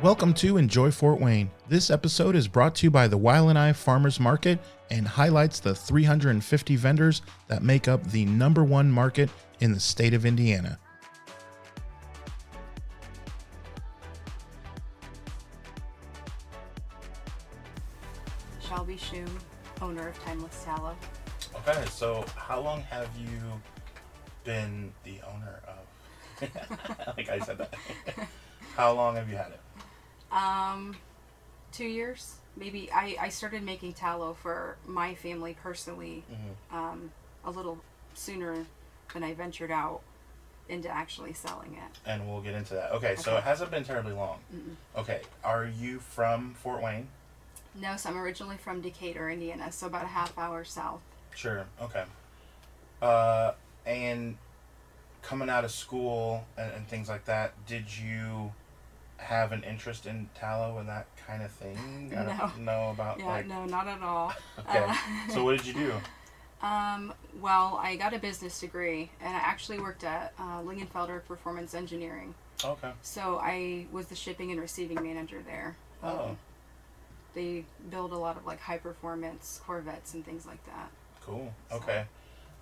Welcome to Enjoy Fort Wayne. This episode is brought to you by the Wailanai Farmers Market and highlights the 350 vendors that make up the #1 market in the state of Indiana. Shelby Schumm, owner of Timeless Tallow. Okay, so how long have you been the owner of, like I said that, how long have you had it? 2 years, maybe. I started making tallow for my family personally, a little sooner than I ventured out into actually selling it. And we'll get into that. Okay, so it hasn't been terribly long. Okay, are you from Fort Wayne? No, so I'm originally from Decatur, Indiana, so about a half hour south. Sure, okay. And coming out of school and things like that, did you have an interest in tallow and that kind of thing? I don't know about No, not at all. Okay, so what did you do? Well, I got a business degree, and I actually worked at Lingenfelder Performance Engineering. Okay. So I was the shipping and receiving manager there. They build a lot of like high performance Corvettes and things like that. Cool. Okay.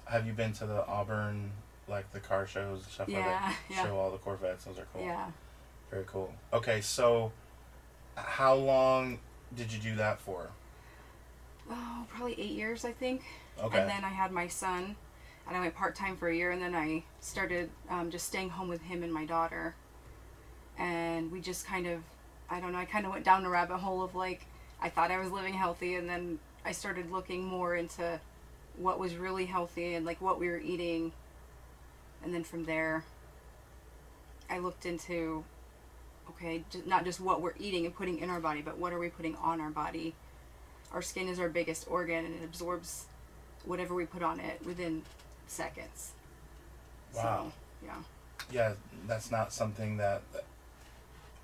Have you been to the Auburn, like the car shows, stuff like that? Yeah. Show all the Corvettes. Those are cool. Yeah. Very cool. Okay, so how long did you do that for? Oh, probably 8 years, I think. Okay. And then I had my son, and I went part-time for a year, and then I started just staying home with him and my daughter. And we just kind of, I don't know, I kind of went down a rabbit hole of like, I thought I was living healthy, and then I started looking more into what was really healthy and like what we were eating. And then from there, I looked into, okay, not just what we're eating and putting in our body, but what are we putting on our body. Our skin is our biggest organ, and it absorbs whatever we put on it within seconds. Wow. So, yeah. Yeah, that's not something that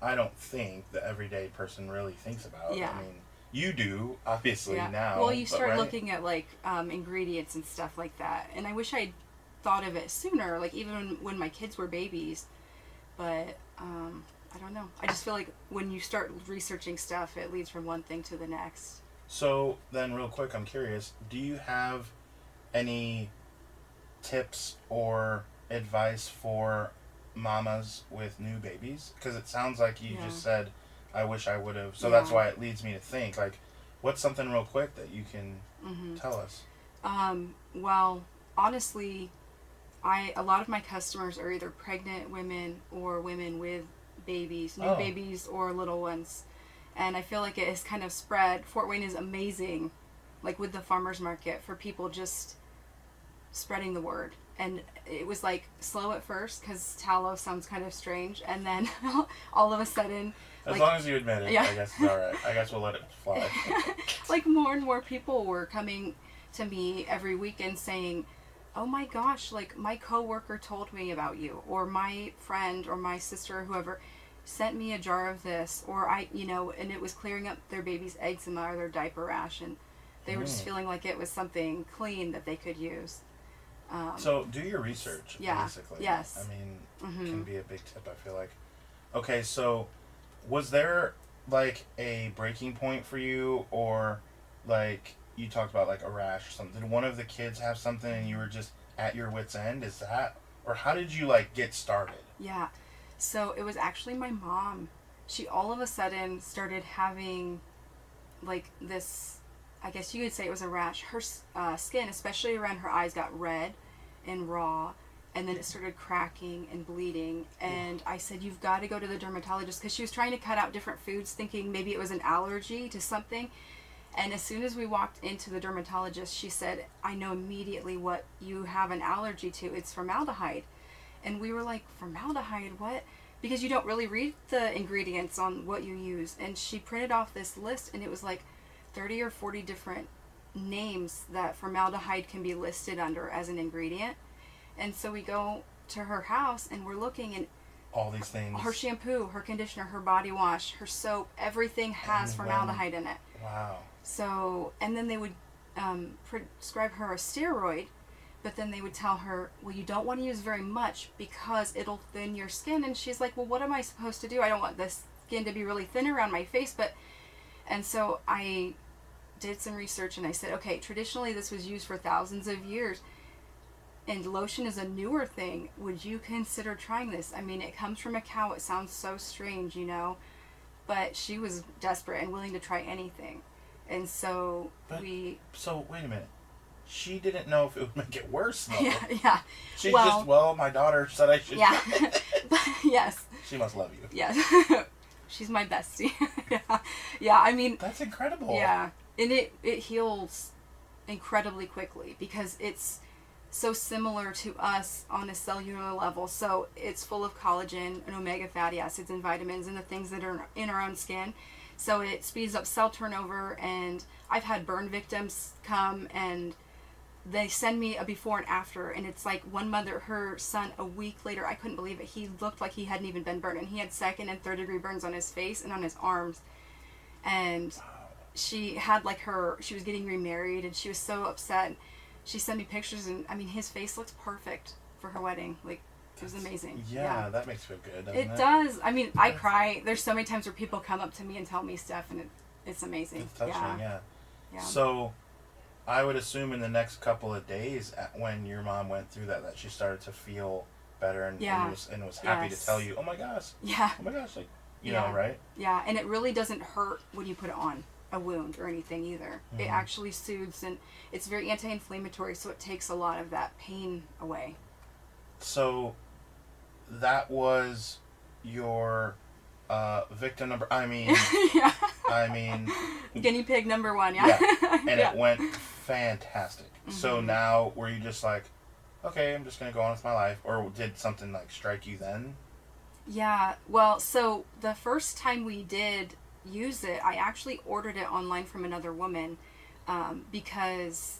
I don't think the everyday person really thinks about. Yeah. I mean, you do, obviously, now. Well, you start right? looking at, like, ingredients and stuff like that. And I wish I'd thought of it sooner, like, even when my kids were babies. But, I don't know. I just feel like when you start researching stuff, it leads from one thing to the next. So, then real quick, I'm curious, do you have any tips or advice for mamas with new babies? Because it sounds like you just said, I wish I would have. So that's why it leads me to think, like, what's something real quick that you can tell us? Well, honestly, a lot of my customers are either pregnant women or women with babies, new babies or little ones. And I feel like it has kind of spread. Fort Wayne is amazing, like with the farmers market, for people just spreading the word. And it was like slow at first because tallow sounds kind of strange. And then all of a sudden... As long as you admit it, I guess it's all right. I guess we'll let it fly. Like more and more people were coming to me every weekend saying, oh my gosh, like my coworker told me about you, or my friend or my sister or whoever sent me a jar of this, or and it was clearing up their baby's eczema or their diaper rash, and they were just feeling like it was something clean that they could use. So do your research, basically. Yes. I mean, can be a big tip, I feel like. Okay, so was there like a breaking point for you, or like you talked about like a rash or something? Did one of the kids have something and you were just at your wit's end? Is that, or how did you like get started? Yeah. So it was actually my mom. She all of a sudden started having like this, I guess you could say it was a rash. Her skin, especially around her eyes, got red and raw, and then it started cracking and bleeding. And I said, you've got to go to the dermatologist, because she was trying to cut out different foods, thinking maybe it was an allergy to something. And as soon as we walked into the dermatologist, she said, I know immediately what you have an allergy to. It's formaldehyde. And we were like, formaldehyde, what? Because you don't really read the ingredients on what you use. And she printed off this list, and it was like 30 or 40 different names that formaldehyde can be listed under as an ingredient. And so we go to her house, and we're looking, and all these things. Her shampoo, her conditioner, her body wash, her soap, everything has formaldehyde in it. Wow. So, and then they would prescribe her a steroid, but then they would tell her, well, you don't want to use very much because it'll thin your skin. And she's like, well, what am I supposed to do? I don't want this skin to be really thin around my face, and so I did some research and I said, okay, traditionally this was used for thousands of years and lotion is a newer thing. Would you consider trying this? I mean, it comes from a cow. It sounds so strange, you know, but she was desperate and willing to try anything. And so So, wait a minute. She didn't know if it would make it worse, though. Yeah. She's my daughter said I should. Yeah. Yes. She must love you. Yes. She's my bestie. Yeah. Yeah, I mean. That's incredible. Yeah. And it heals incredibly quickly because it's so similar to us on a cellular level. So it's full of collagen and omega fatty acids and vitamins and the things that are in our own skin. So it speeds up cell turnover, and I've had burn victims come and they send me a before and after, and it's like one mother, her son, a week later, I couldn't believe it. He looked like he hadn't even been burned, and he had 2nd and 3rd degree burns on his face and on his arms. And she had she was getting remarried, and she was so upset. She sent me pictures, and I mean, his face looks perfect for her wedding. Like, it was amazing. Yeah, that makes me feel good, doesn't it? It does. I mean, I cry. There's so many times where people come up to me and tell me stuff, and it's amazing. It's touching, yeah. Yeah. So, I would assume in the next couple of days, when your mom went through that she started to feel better and was happy to tell you, oh my gosh. Yeah. Oh my gosh, like, you know, right? Yeah, and it really doesn't hurt when you put it on a wound or anything either. Mm-hmm. It actually soothes, and it's very anti-inflammatory, so it takes a lot of that pain away. So that was your victim number, yeah. I mean guinea pig number 1. Yeah. And it went fantastic. Mm-hmm. So now were you just like, okay, I'm just gonna go on with my life, or did something like strike you then? Yeah, well, so the first time we did use it, I actually ordered it online from another woman because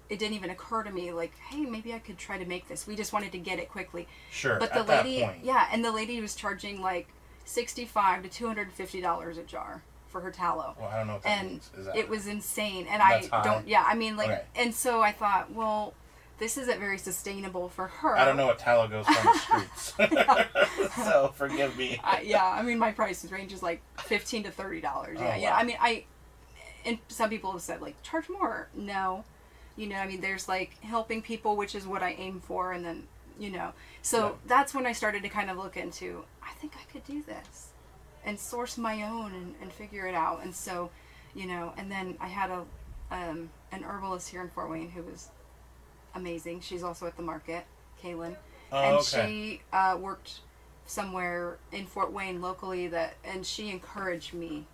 it didn't even occur to me, like, hey, maybe I could try to make this. We just wanted to get it quickly. Sure, but the lady, that point. Yeah, and the lady was charging like $65 to $250 a jar for her tallow. Well, I don't know what that means. It was insane. And That's I don't, high. Yeah, I mean, like, okay. And so I thought, well, this isn't very sustainable for her. I don't know what tallow goes from the streets. So forgive me. Yeah, I mean, my price range is like $15 to $30. Yeah, yeah. Wow. I mean, and some people have said, like, charge more. No. You know, I mean, there's like helping people, which is what I aim for. And then, you know, so that's when I started to kind of look into, I think I could do this and source my own and figure it out. And so, you know, and then I had an herbalist here in Fort Wayne who was amazing. She's also at the market, Kaylin. And she worked somewhere in Fort Wayne locally and she encouraged me.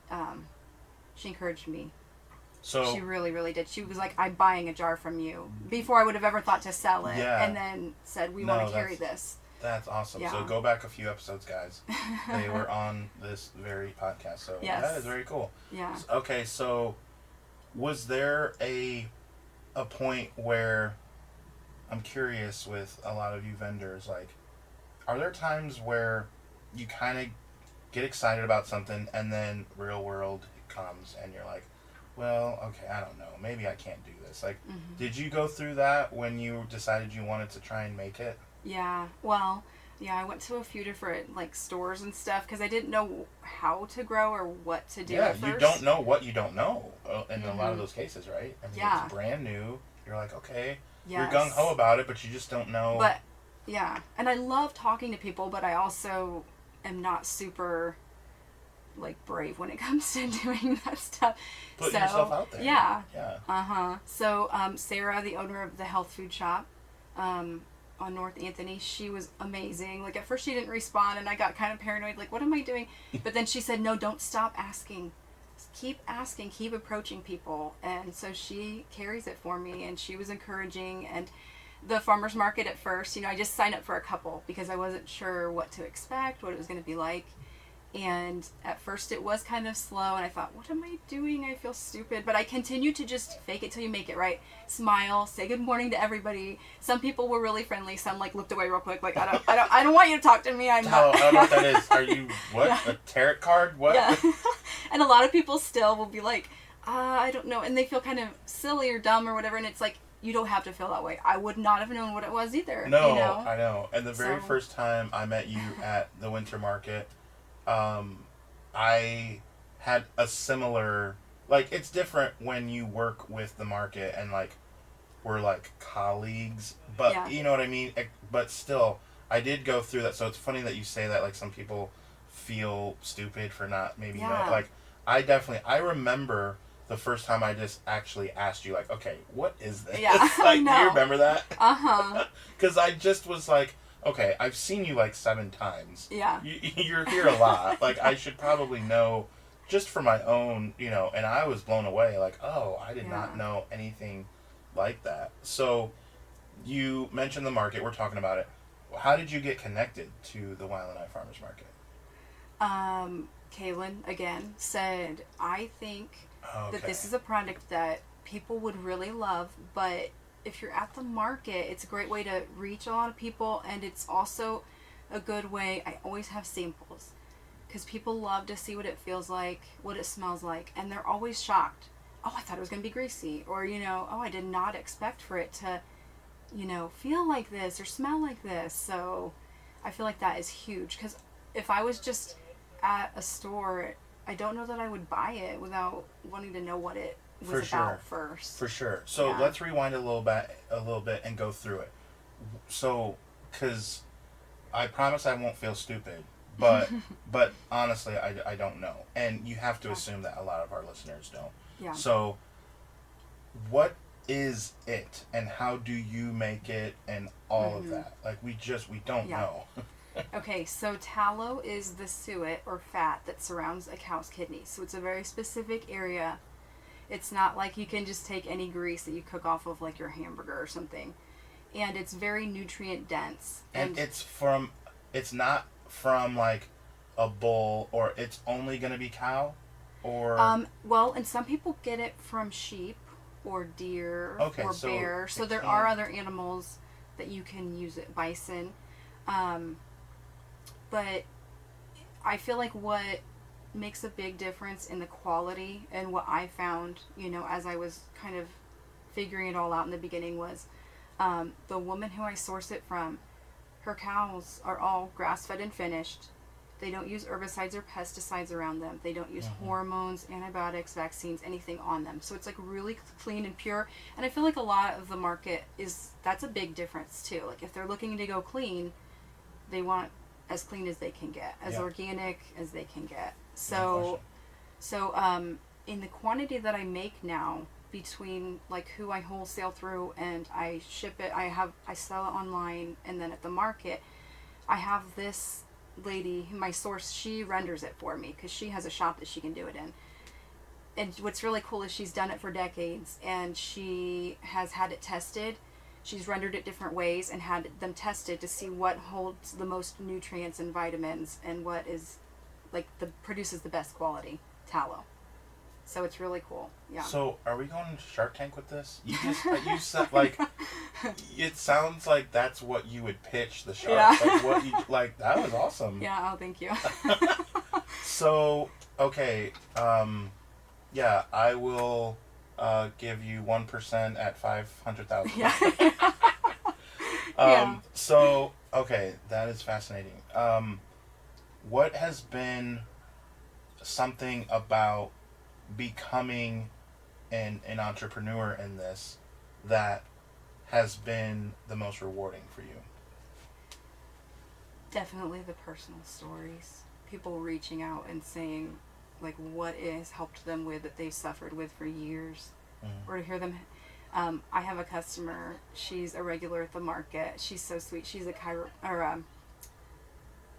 So she really, really did. She was like, I'm buying a jar from you before I would have ever thought to sell it. Yeah. And then said, we want to carry this. That's awesome. Yeah. So go back a few episodes, guys. They were on this very podcast. So that is very cool. Yeah. Okay. So was there a point where, I'm curious with a lot of you vendors, like, are there times where you kind of get excited about something and then real world comes and you're like, well, okay, I don't know, maybe I can't do this. Like, did you go through that when you decided you wanted to try and make it? Yeah, well, yeah, I went to a few different, like, stores and stuff because I didn't know how to grow or what to do at first. You don't know what you don't know in a lot of those cases, right? I mean, it's brand new. You're like, okay, you're gung-ho about it, but you just don't know. But, yeah, and I love talking to people, but I also am not super, like, brave when it comes to doing that stuff. Put yourself out there. Yeah. So Sarah, the owner of the health food shop on North Anthony, she was amazing. Like, at first she didn't respond and I got kind of paranoid, like, what am I doing? But then she said, no, don't stop asking. Keep asking, keep approaching people. And so she carries it for me, and she was encouraging. And the farmer's market at first, you know, I just signed up for a couple because I wasn't sure what to expect, what it was going to be like. And at first it was kind of slow, and I thought, what am I doing? I feel stupid. But I continued to just fake it till you make it, right? Smile, say good morning to everybody. Some people were really friendly. Some, like, looked away real quick, like, I don't want you to talk to me. I don't know what that is. Are you what? A tarot card? What? Yeah. And a lot of people still will be like, I don't know, and they feel kind of silly or dumb or whatever. And it's like, you don't have to feel that way. I would not have known what it was either. No, you know? I know. And the very first time I met you at the winter market, I had a similar, like, it's different when you work with the market and like we're like colleagues, but Yeah. you know what I mean. But still, I did go through that. So it's funny that you say that. Like some people feel stupid for not maybe know. Yeah. Like I definitely I remember the first time I just actually asked you like, okay, what is this? Yeah. I Like, do you know. remember that? Uh huh. Because I just was like, okay, I've seen you like 7 times. Yeah. You're here a lot. Like I should probably know just for my own, you know. And I was blown away. Like, oh, I did not Yeah. know anything like that. So you mentioned the market. We're talking about it. How did you get connected to the Wildlife Farmers Market? Kaylin again said, I think that Okay. this is a product that people would really love, but if you're at the market, it's a great way to reach a lot of people, and it's also a good way. I always have samples because people love to see what it feels like, what it smells like, and they're always shocked. Oh, I thought it was going to be greasy, or, oh, I did not expect for it to, feel like this or smell like this. So I feel like that is huge because if I was just at a store, I don't know that I would buy it without wanting to know what it For was sure. about first. For sure. So Yeah. let's rewind a little bit, and go through it. So, because I promise I won't feel stupid, but honestly, I don't know, and you have to Yeah. assume that a lot of our listeners don't. Yeah. So, what is it, and how do you make it, and all of Mm-hmm. that? Like we don't Yeah. know. Okay, so tallow is the suet or fat that surrounds a cow's kidney. So it's a very specific area. It's not like you can just take any grease that you cook off of like your hamburger or something. And it's very nutrient dense. And And it's not from like a bull, or it's only gonna be cow, or well, and some people get it from sheep or deer okay, or so bear. So it there are can't. other animals that you can use it, bison. Um, but I feel like what makes a big difference in the quality and what I found, as I was kind of figuring it all out in the beginning was the woman who I source it from, her cows are all grass fed and finished. They don't use herbicides or pesticides around them. They don't use Mm-hmm. hormones, antibiotics, vaccines, anything on them. So it's like really clean and pure. And I feel like a lot of the market that's a big difference too. Like if they're looking to go clean, they want as clean as they can get, as Yeah, organic as they can get. no question. So in the quantity that I make now, between like who I wholesale through and I ship it, I sell it online, and then at the market, I have this lady, my source, she renders it for me because she has a shop that she can do it in. And what's really cool is she's done it for decades, and she has had it tested. She's rendered it different ways and had them tested to see what holds the most nutrients and vitamins and what is like the produces the best quality tallow. So it's really cool. Yeah. So, are we going to Shark Tank with this? You said like it sounds like that's what you would pitch the shark. Yeah. Like what you like that was awesome. Yeah. Oh, thank you. So, okay, yeah, I will give you 1% at 500,000. Yeah. Yeah. So okay, that is fascinating. What has been something about becoming an entrepreneur in this that has been the most rewarding for you? Definitely the personal stories. People reaching out and saying, like, what it has helped them with that they've suffered with for years, Mm-hmm. or to hear them. I have a customer. She's a regular at the market. She's so sweet. She's a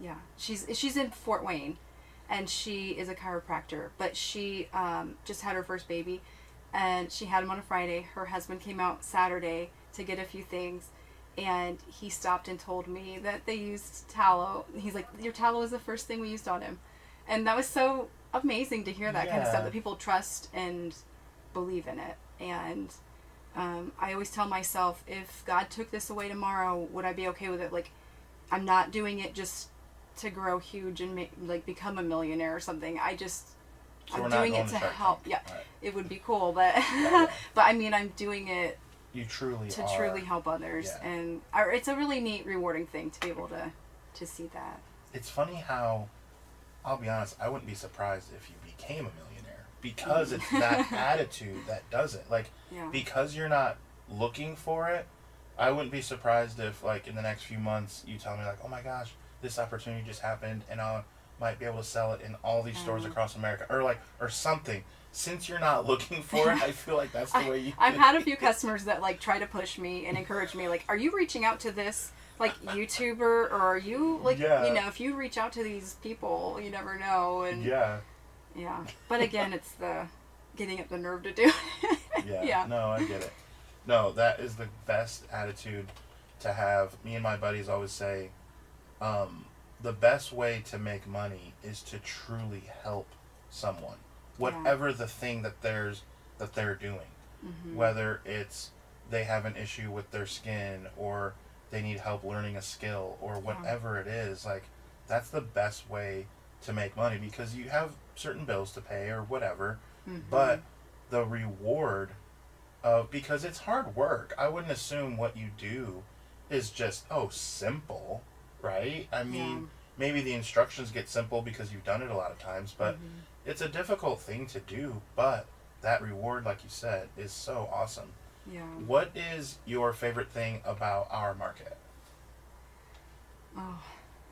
yeah. She's in Fort Wayne, and she is a chiropractor. But she just had her first baby, and she had him on a Friday. Her husband came out Saturday to get a few things, and he stopped and told me that they used tallow. He's like, your tallow was the first thing we used on him, and that was so amazing to hear that kind of stuff, Yeah. that people trust and believe in it. And I always tell myself, if God took this away tomorrow, would I be okay with it? Like, I'm not doing it just to grow huge and like become a millionaire or something. So we're I'm not doing going it to to Shark help. Tank. Yeah, All right. it would be cool, but Yeah, yeah. but I mean, I'm doing it You truly to are. truly help others, Yeah. and it's a really neat, rewarding thing to be able to see that. It's funny how I'll be honest, I wouldn't be surprised if you became a millionaire because it's that attitude that does it. Like, Yeah. because you're not looking for it, I wouldn't be surprised if, like, in the next few months, you tell me, like, oh my gosh, this opportunity just happened, and I might be able to sell it in all these stores across America, or like, or something. Since you're not looking for it, I feel like that's the way you. I've had a few customers that like try to push me and encourage me, like, are you reaching out to this like YouTuber, or are you like, Yeah. you know, if you reach out to these people, you never know. And Yeah. yeah, but again, it's the getting up the nerve to do it. Yeah. Yeah. No, I get it. No, that is the best attitude to have. Me and my buddies always say, the best way to make money is to truly help someone, whatever the thing that they're doing, whether it's they have an issue with their skin, or they need help learning a skill, or whatever it is. Like, that's the best way to make money, because you have certain bills to pay or whatever, but the reward of, because it's hard work. I wouldn't assume what you do is just simple, right? I mean, maybe the instructions get simple because you've done it a lot of times, but it's a difficult thing to do. But that reward, like you said, is so awesome. Yeah. What is your favorite thing about our market? Oh,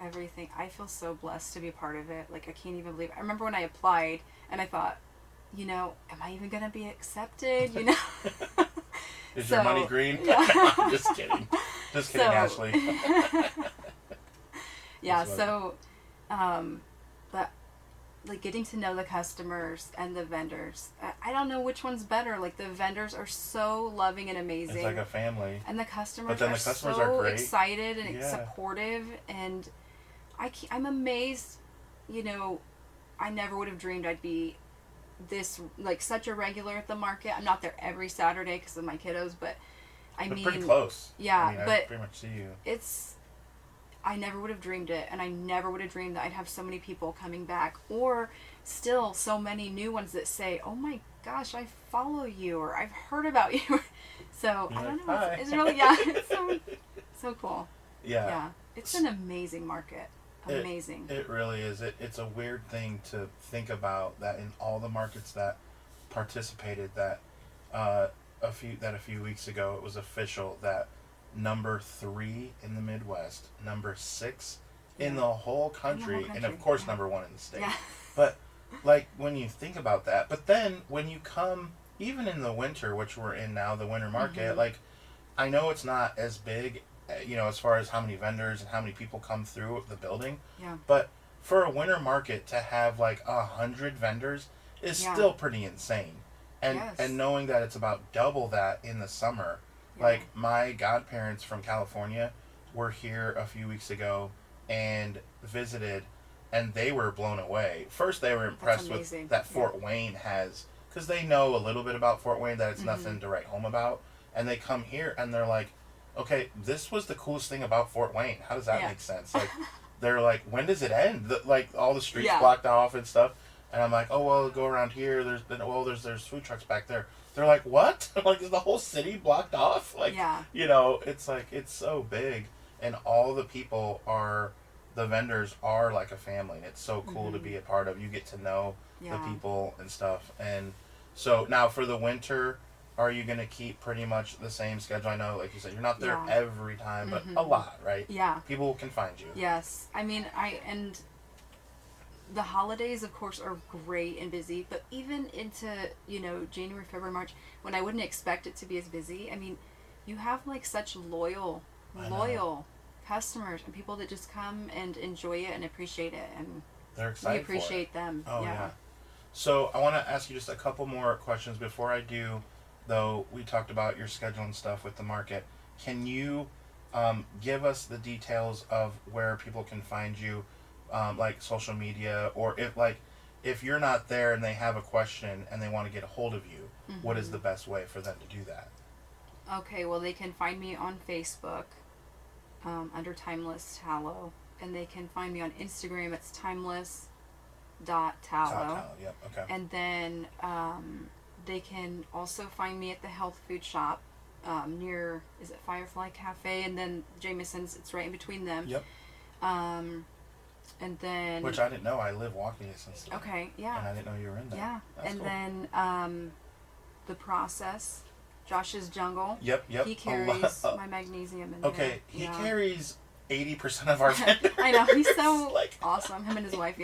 everything. I feel so blessed to be part of it. Like, I can't even believe it. I remember when I applied and I thought, you know, am I even going to be accepted? You know? Is your money green? Yeah. Just kidding. Just kidding, Ashley. Yeah, so, but, like, getting to know the customers and the vendors. I don't know which one's better. Like, the vendors are so loving and amazing. It's like a family. And the customers, are so great. excited and supportive. And I'm amazed, you know, I never would have dreamed I'd be this, like, such a regular at the market. I'm not there every Saturday because of my kiddos, but I mean, pretty close. Yeah, I mean, but I pretty much see you. I never would have dreamed it, and I never would have dreamed that I'd have so many people coming back, or still so many new ones that say, "Oh my gosh, I follow you," or "I've heard about you." So I don't know. It's really it's so cool. Yeah, it's an amazing market. Amazing. It really is. It's a weird thing to think about, that in all the markets that participated, that a few weeks ago it was official that number 3 in the Midwest, number 6 in the whole country, and of course number 1 in the state. Yeah. But like, when you think about that, but then when you come, even in the winter, which we're in now, the winter market, like, I know it's not as big, you know, as far as how many vendors and how many people come through the building. Yeah. But for a winter market to have like 100 vendors is still pretty insane. And knowing that it's about double that in the summer. Like, my godparents from California were here a few weeks ago and visited, and they were blown away. First, they were impressed with that Fort Wayne has, because they know a little bit about Fort Wayne, that it's nothing to write home about. And they come here and they're like, okay, this was the coolest thing about Fort Wayne. How does that make sense? Like, they're like, when does it end? Like, all the streets blocked off and stuff. And I'm like, oh, well, go around here. There's food trucks back there. They're like, what? Like, is the whole city blocked off? Like, you know, it's like, it's so big. And all the people the vendors are like a family. And it's so cool to be a part of. You get to know the people and stuff. And so now for the winter, are you going to keep pretty much the same schedule? I know, like you said, you're not there every time, but a lot, right? Yeah. People can find you. Yes. I mean, and the holidays, of course, are great and busy, but even into, you know, January, February, March, when I wouldn't expect it to be as busy, I mean, you have, like, such loyal customers and people that just come and enjoy it and appreciate it, and they're excited. We appreciate them. Oh, yeah. So I want to ask you just a couple more questions before I do. Though we talked about your schedule and stuff with the market, can you give us the details of where people can find you, like social media, or if you're not there and they have a question and they want to get a hold of you, what is the best way for them to do that? Okay, well, they can find me on Facebook under Timeless Tallow, and they can find me on Instagram. It's timeless.tallow. Yep. Okay. And then they can also find me at the health food shop near, is it Firefly Cafe? And then Jameson's, it's right in between them. Yep. And then... Which I didn't know. I live walking distance. Okay, yeah. And I didn't know you were in there. Yeah. That's and cool. then The Process, Josh's Jungle. Yep. He carries my magnesium in there. Okay, he carries 80% of our vendors. I know, he's so awesome. Him and his wife,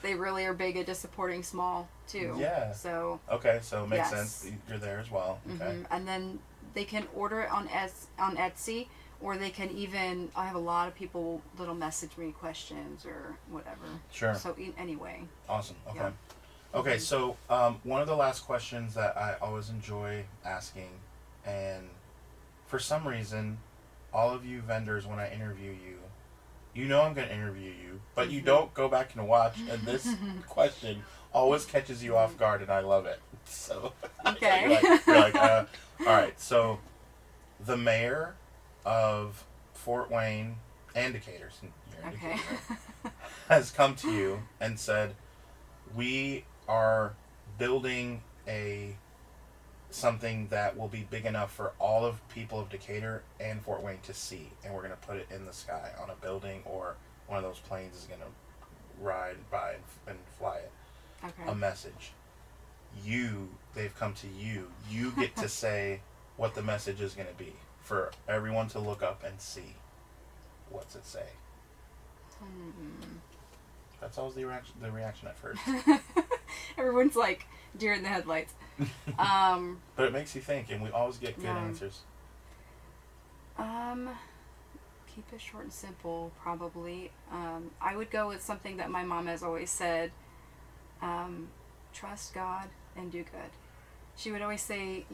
they really are big into supporting small, too. Yeah. So... Okay, so it makes sense. You're there as well. Okay. Mm-hmm. And then they can order it on Etsy, or they can even... I have a lot of people that'll message me questions or whatever. Sure. So anyway. Awesome. Okay. Yeah. Okay, so one of the last questions that I always enjoy asking, and for some reason, all of you vendors, when I interview you, you know I'm going to interview you, but you don't go back and watch, and this question always catches you off guard, and I love it. So, okay. you're like, all right, so the mayor of Fort Wayne and Decatur, you're in Okay. Decatur, has come to you and said, we are building something that will be big enough for all of people of Decatur and Fort Wayne to see, and we're going to put it in the sky on a building, or one of those planes is going to ride by and fly it. Okay. A message. They've come to you. You get to say what the message is going to be for everyone to look up and see. What's it say? That's always the reaction at first. Everyone's like deer in the headlights. But it makes you think, and we always get good answers. Keep it short and simple, probably. I would go with something that my mom has always said. Trust God and do good. She would always say,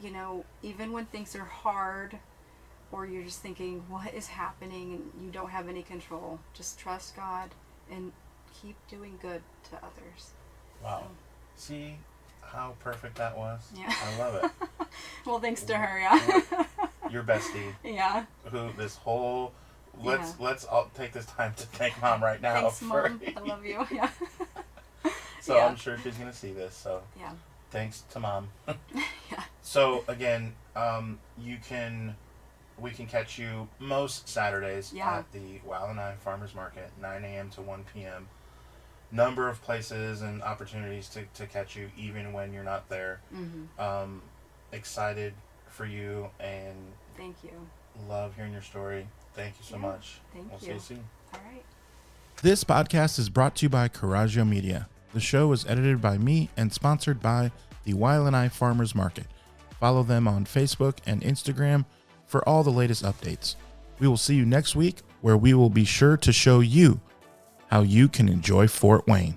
even when things are hard, or you're just thinking, what is happening, and you don't have any control, just trust God and keep doing good to others. Wow. See how perfect that was? Yeah. I love it. Well, thanks to her, yeah. Your bestie. Yeah. Who this whole... Let's all take this time to thank Mom right now. Thanks, Mom. I love you. Yeah. So I'm sure she's going to see this, so... Yeah. Thanks to Mom. Yeah. So, again, we can catch you most Saturdays at the Wild and I Farmers Market, 9 a.m. to 1 p.m. Number of places and opportunities to catch you even when you're not there. Mm-hmm. Excited for you, and thank you. Love hearing your story. Thank you so much. Thank you. See you soon. All right. This podcast is brought to you by Coraggio Media. The show is edited by me and sponsored by the Wild and I Farmers Market. Follow them on Facebook and Instagram for all the latest updates. We will see you next week, where we will be sure to show you how you can enjoy Fort Wayne.